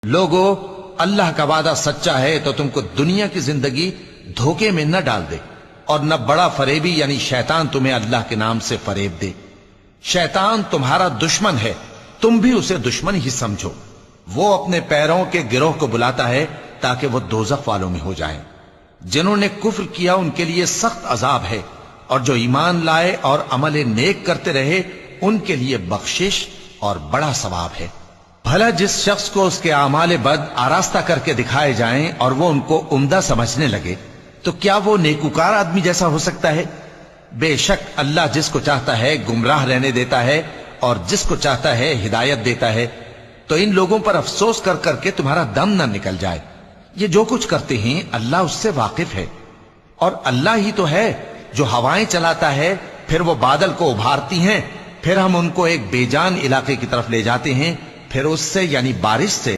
لوگو اللہ کا وعدہ سچا ہے تو تم کو دنیا کی زندگی دھوکے میں نہ ڈال دے، اور نہ بڑا فریبی یعنی شیطان تمہیں اللہ کے نام سے فریب دے۔ شیطان تمہارا دشمن ہے، تم بھی اسے دشمن ہی سمجھو۔ وہ اپنے پیروں کے گروہ کو بلاتا ہے تاکہ وہ دوزخ والوں میں ہو جائیں۔ جنہوں نے کفر کیا ان کے لیے سخت عذاب ہے، اور جو ایمان لائے اور عمل نیک کرتے رہے ان کے لیے بخشش اور بڑا ثواب ہے۔ بھلا جس شخص کو اس کے اعمال بد آراستہ کر کے دکھائے جائیں اور وہ ان کو عمدہ سمجھنے لگے تو کیا وہ نیکوکار آدمی جیسا ہو سکتا ہے؟ بے شک اللہ جس کو چاہتا ہے گمراہ رہنے دیتا ہے اور جس کو چاہتا ہے ہدایت دیتا ہے۔ تو ان لوگوں پر افسوس کر کر کے تمہارا دم نہ نکل جائے، یہ جو کچھ کرتے ہیں اللہ اس سے واقف ہے۔ اور اللہ ہی تو ہے جو ہوائیں چلاتا ہے، پھر وہ بادل کو ابھارتی ہیں، پھر ہم ان کو ایک بے جان علاقے کی طرف لے جاتے ہیں، پھر اس سے یعنی بارش سے